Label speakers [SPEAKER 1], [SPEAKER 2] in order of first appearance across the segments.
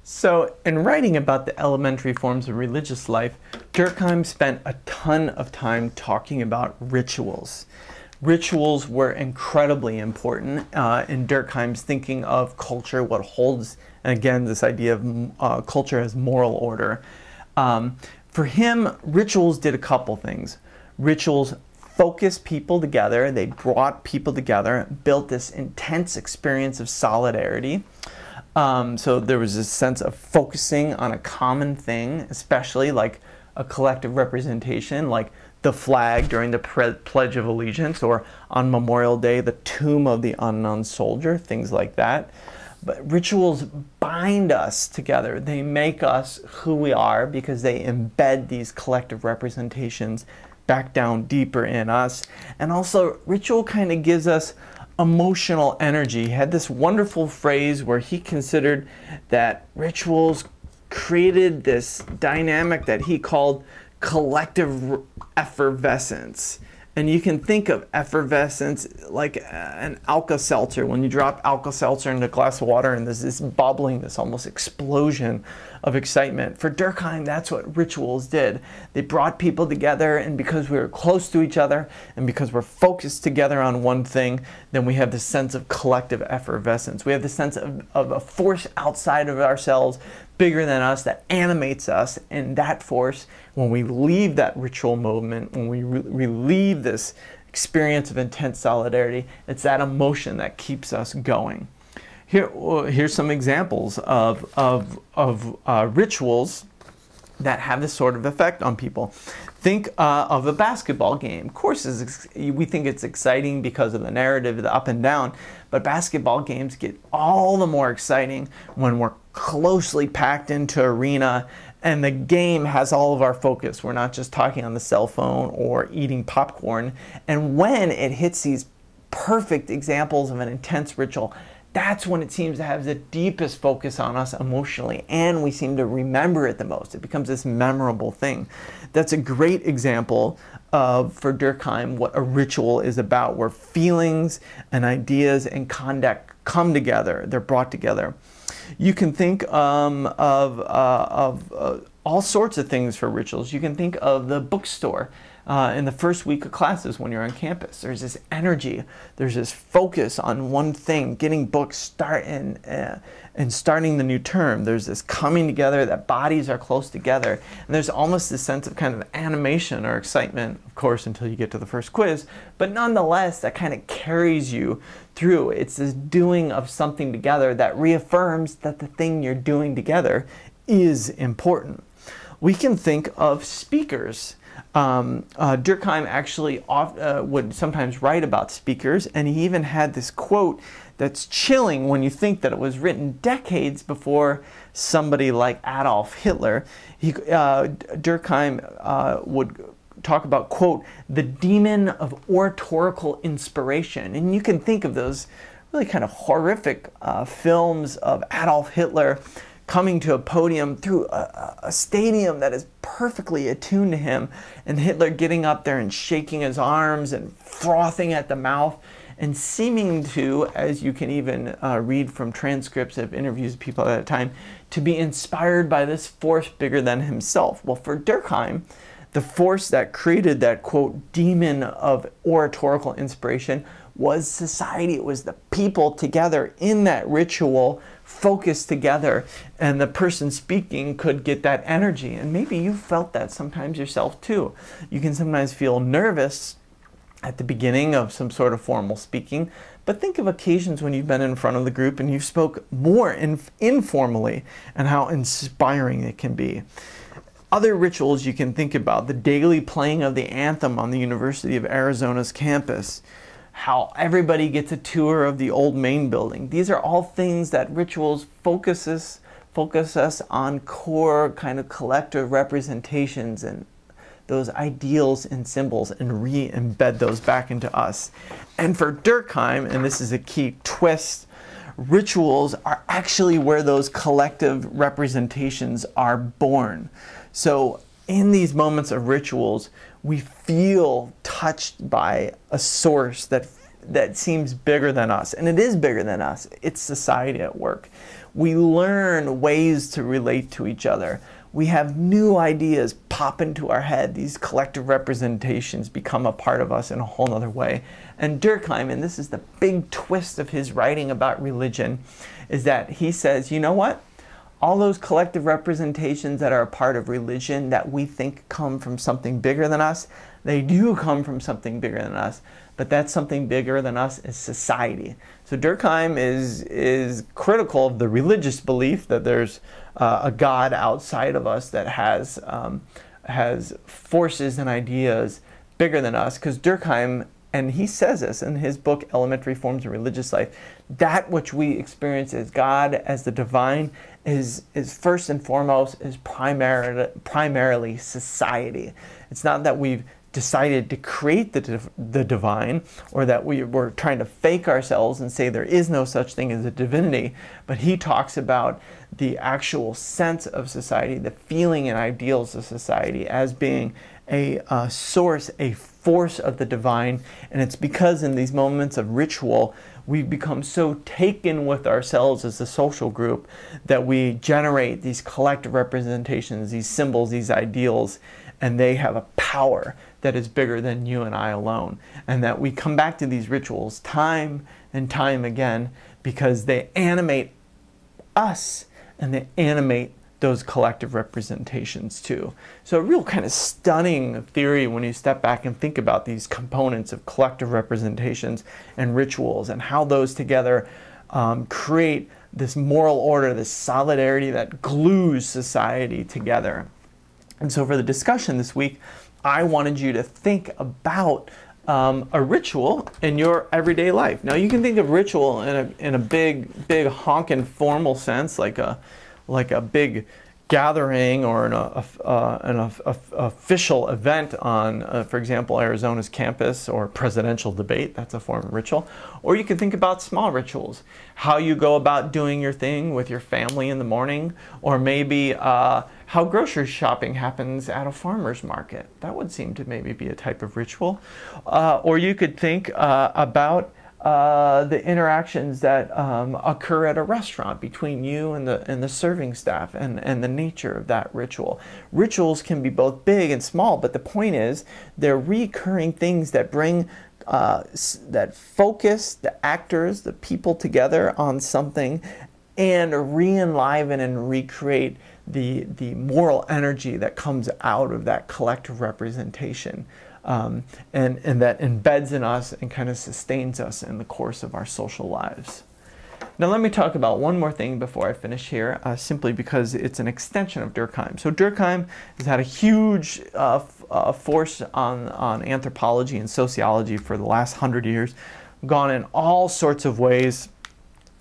[SPEAKER 1] So, in writing about the elementary forms of religious life, Durkheim spent a ton of time talking about rituals. Rituals were incredibly important in Durkheim's thinking of culture, what holds, and again, this idea of culture as moral order. For him, rituals did a couple things. Rituals focused people together, they brought people together, built this intense experience of solidarity. So there was this sense of focusing on a common thing, especially like a collective representation, like the flag during the Pledge of Allegiance, or on Memorial Day, the tomb of the unknown soldier, things like that. But rituals bind us together. They make us who we are because they embed these collective representations back down deeper in us. And also, ritual kind of gives us emotional energy. He had this wonderful phrase where he considered that rituals created this dynamic that he called collective effervescence. And you can think of effervescence like an Alka-Seltzer. When you drop Alka-Seltzer into a glass of water and there's this bubbling, this almost explosion of excitement. For Durkheim, that's what rituals did. They brought people together, and because we were close to each other and because we're focused together on one thing, then we have this sense of collective effervescence. We have this sense of a force outside of ourselves, bigger than us, that animates us. And that force, when we leave that ritual moment, when we relieve this experience of intense solidarity, it's that emotion that keeps us going. Here's some examples of rituals that have this sort of effect on people. Think of a basketball game. Of course, we think it's exciting because of the narrative, the up and down, but basketball games get all the more exciting when we're closely packed into arena and the game has all of our focus. We're not just talking on the cell phone or eating popcorn. And when it hits these perfect examples of an intense ritual, that's when it seems to have the deepest focus on us emotionally, and we seem to remember it the most. It becomes this memorable thing. That's a great example of, for Durkheim, what a ritual is about, where feelings and ideas and conduct come together. They're brought together. You can think of all sorts of things for rituals. You can think of the bookstore. In the first week of classes when you're on campus, there's this energy, there's this focus on one thing, getting books and starting the new term. There's this coming together, that bodies are close together, and there's almost this sense of kind of animation or excitement, of course, until you get to the first quiz, but nonetheless, that kind of carries you through. It's this doing of something together that reaffirms that the thing you're doing together is important. We can think of speakers. Durkheim actually would sometimes write about speakers, and he even had this quote that's chilling when you think that it was written decades before somebody like Adolf Hitler. Durkheim would talk about, quote, the demon of oratorical inspiration. And you can think of those really kind of horrific films of Adolf Hitler coming to a podium through a stadium that is perfectly attuned to him, and Hitler getting up there and shaking his arms and frothing at the mouth and seeming to, as you can even read from transcripts of interviews with people at that time, to be inspired by this force bigger than himself. Well, for Durkheim, the force that created that, quote, demon of oratorical inspiration was society. It was the people together in that ritual, focused together, and the person speaking could get that energy. And maybe you felt that sometimes yourself too. You can sometimes feel nervous at the beginning of some sort of formal speaking, but think of occasions when you've been in front of the group and you spoke more informally, and how inspiring it can be. Other rituals you can think about: the daily playing of the anthem on the University of Arizona's campus, how everybody gets a tour of the old main building. These are all things that rituals focus us on core kind of collective representations and those ideals and symbols, and re-embed those back into us. And for Durkheim, and this is a key twist, rituals are actually where those collective representations are born. So in these moments of rituals, we feel touched by a source that seems bigger than us, and it is bigger than us. It's society at work. We learn ways to relate to each other. We have new ideas pop into our head. These collective representations become a part of us in a whole other way. And Durkheim, and this is the big twist of his writing about religion, is that he says, you know what? All those collective representations that are a part of religion that we think come from something bigger than us, they do come from something bigger than us. But that something bigger than us is society. So Durkheim is critical of the religious belief that there's a God outside of us that has forces and ideas bigger than us. Because Durkheim, and he says this in his book, Elementary Forms of Religious Life, that which we experience as God, as the divine, is first and foremost, is primarily society. It's not that we've decided to create the divine, or that we're trying to fake ourselves and say there is no such thing as a divinity, but he talks about the actual sense of society, the feeling and ideals of society as being a source, a force of the divine. And it's because in these moments of ritual, we become so taken with ourselves as a social group that we generate these collective representations, these symbols, these ideals, and they have a power that is bigger than you and I alone. And that we come back to these rituals time and time again because they animate us and they animate those collective representations too. So a real kind of stunning theory when you step back and think about these components of collective representations and rituals and how those together create this moral order, this solidarity that glues society together. And so for the discussion this week, I wanted you to think about a ritual in your everyday life. Now you can think of ritual in a big honking formal sense, like a big gathering or an official event on, for example, Arizona's campus, or presidential debate. That's a form of ritual. Or you can think about small rituals, how you go about doing your thing with your family in the morning, or maybe how grocery shopping happens at a farmer's market. That would seem to maybe be a type of ritual. Or you could think about the interactions that occur at a restaurant between you and the serving staff, and the nature of that ritual. Rituals can be both big and small, but the point is they're recurring things that bring that focus the actors, the people together on something, and re-enliven and recreate the moral energy that comes out of that collective representation. And that embeds in us and kind of sustains us in the course of our social lives. Now let me talk about one more thing before I finish here, simply because it's an extension of Durkheim. So Durkheim has had a huge force on anthropology and sociology for the last 100 years, gone in all sorts of ways.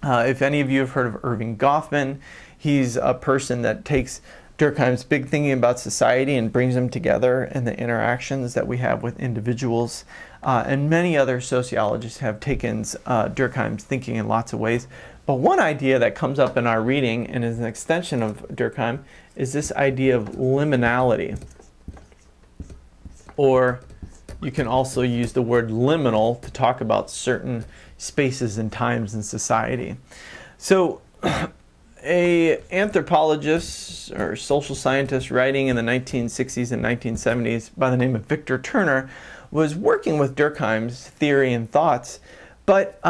[SPEAKER 1] If any of you have heard of Erving Goffman, he's a person that takes Durkheim's big thinking about society and brings them together in the interactions that we have with individuals. And many other sociologists have taken Durkheim's thinking in lots of ways. But one idea that comes up in our reading and is an extension of Durkheim is this idea of liminality. Or you can also use the word liminal to talk about certain spaces and times in society. So an anthropologist or social scientist writing in the 1960s and 1970s by the name of Victor Turner was working with Durkheim's theory and thoughts, but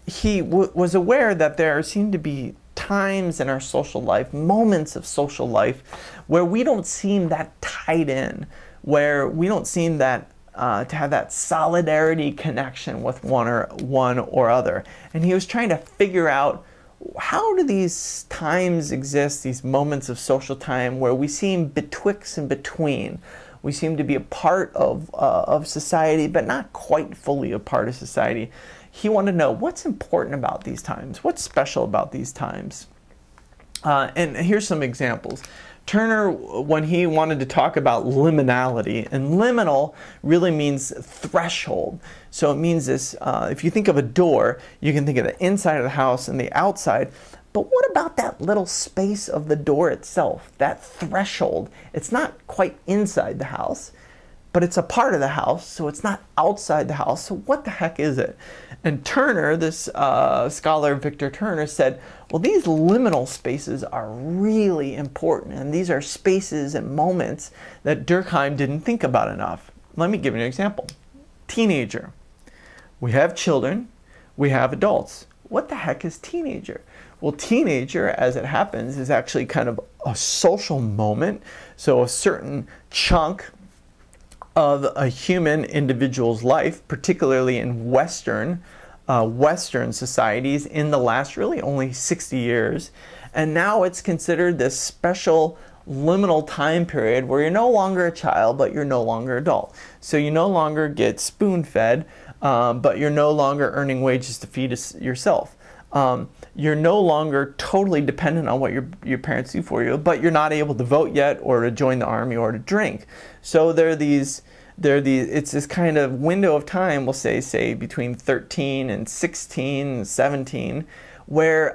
[SPEAKER 1] he was aware that there seemed to be times in our social life, moments of social life, where we don't seem that tied in, where we don't seem that to have that solidarity connection with one or other. And he was trying to figure out, how do these times exist, these moments of social time where we seem betwixt and between? We seem to be a part of society, but not quite fully a part of society. He wanted to know what's important about these times, what's special about these times. And here's some examples. Turner, when he wanted to talk about liminality, and liminal really means threshold. So it means this, if you think of a door, you can think of the inside of the house and the outside. But what about that little space of the door itself, that threshold? It's not quite inside the house. but it's a part of the house, so it's not outside the house. So what the heck is it? And Turner, this scholar Victor Turner, said, well, these liminal spaces are really important, and these are spaces and moments that Durkheim didn't think about enough. Let me give you an example. Teenager. We have children, we have adults. What the heck is teenager? Well, teenager, as it happens, is actually kind of a social moment. So a certain chunk of a human individual's life, particularly in Western societies, in the last really only 60 years. And now it's considered this special liminal time period where you're no longer a child, but you're no longer adult. So you no longer get spoon-fed, but you're no longer earning wages to feed yourself. You're no longer totally dependent on what your parents do for you, but you're not able to vote yet, or to join the army, or to drink. So it's this kind of window of time, we'll say between 13 and 16 and 17, where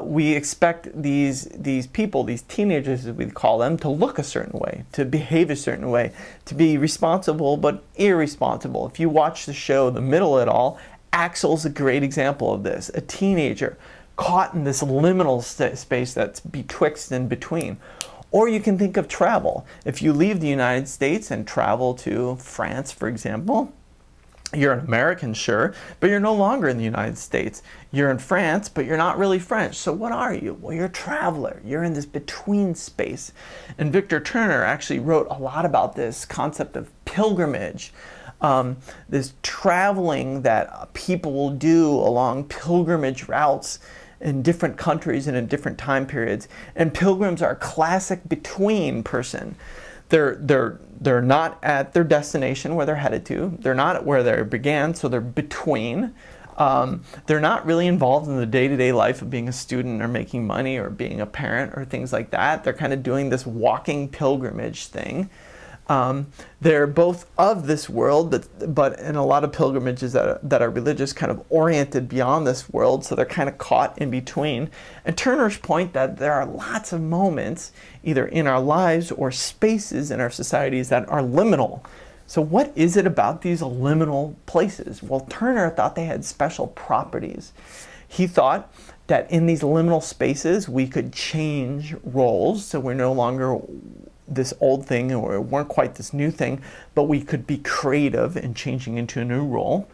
[SPEAKER 1] we expect these people, these teenagers as we call them, to look a certain way, to behave a certain way, to be responsible but irresponsible. If you watch the show The Middle of It All, Axel's a great example of this. A teenager caught in this liminal space that's betwixt and between. Or you can think of travel. If you leave the United States and travel to France, for example, you're an American, sure, but you're no longer in the United States. You're in France, but you're not really French. So what are you? Well, you're a traveler. You're in this between space. And Victor Turner actually wrote a lot about this concept of pilgrimage. This traveling that people will do along pilgrimage routes in different countries and in different time periods. And pilgrims are a classic between person. They're not at their destination where they're headed to. They're not at where they began, so they're between. They're not really involved in the day-to-day life of being a student or making money or being a parent or things like that. They're kind of doing this walking pilgrimage thing. They're both of this world, but in a lot of pilgrimages that are religious, kind of oriented beyond this world, so they're kind of caught in between. And Turner's point that there are lots of moments, either in our lives or spaces in our societies, that are liminal. So what is it about these liminal places? Well, Turner thought they had special properties. He thought that in these liminal spaces we could change roles, so we're no longer this old thing, or weren't quite this new thing, but we could be creative in changing into a new role.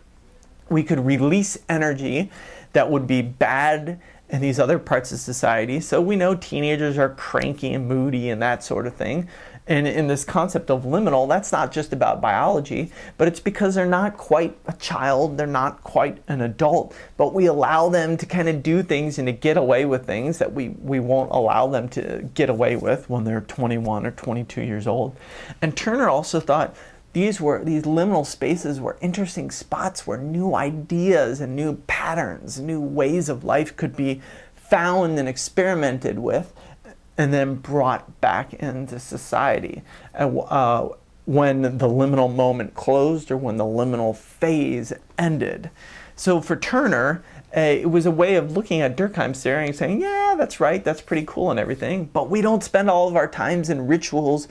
[SPEAKER 1] We could release energy that would be bad in these other parts of society. So we know teenagers are cranky and moody and that sort of thing. And in this concept of liminal, that's not just about biology, but it's because they're not quite a child, they're not quite an adult, but we allow them to kind of do things and to get away with things that we won't allow them to get away with when they're 21 or 22 years old. And Turner also thought these liminal spaces were interesting spots where new ideas and new patterns, new ways of life could be found and experimented with, and then brought back into society when the liminal moment closed or when the liminal phase ended. So for Turner, it was a way of looking at Durkheim's theory and saying, yeah, that's right, that's pretty cool and everything, but we don't spend all of our times in rituals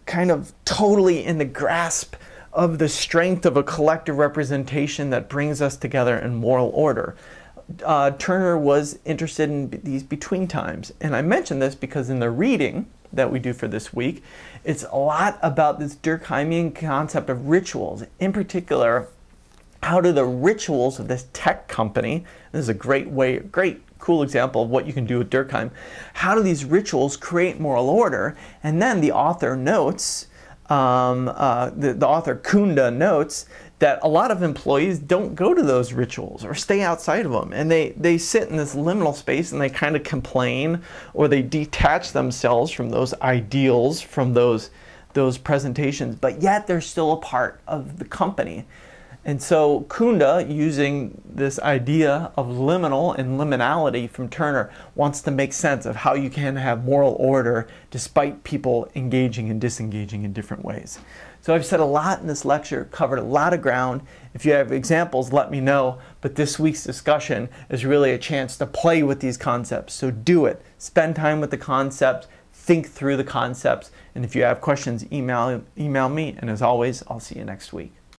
[SPEAKER 1] kind of totally in the grasp of the strength of a collective representation that brings us together in moral order. Turner was interested in these between times. And I mention this because in the reading that we do for this week, it's a lot about this Durkheimian concept of rituals. In particular, how do the rituals of this tech company, this is a great cool example of what you can do with Durkheim, how do these rituals create moral order? And then the author notes, the author Kunda notes, that a lot of employees don't go to those rituals or stay outside of them. And they sit in this liminal space and they kind of complain, or they detach themselves from those ideals, from those presentations, but yet they're still a part of the company. And so Kunda, using this idea of liminal and liminality from Turner, wants to make sense of how you can have moral order despite people engaging and disengaging in different ways. So I've said a lot in this lecture, covered a lot of ground. If you have examples, let me know. But this week's discussion is really a chance to play with these concepts. So do it. Spend time with the concepts. think through the concepts. And if you have questions, email me. And as always, I'll see you next week.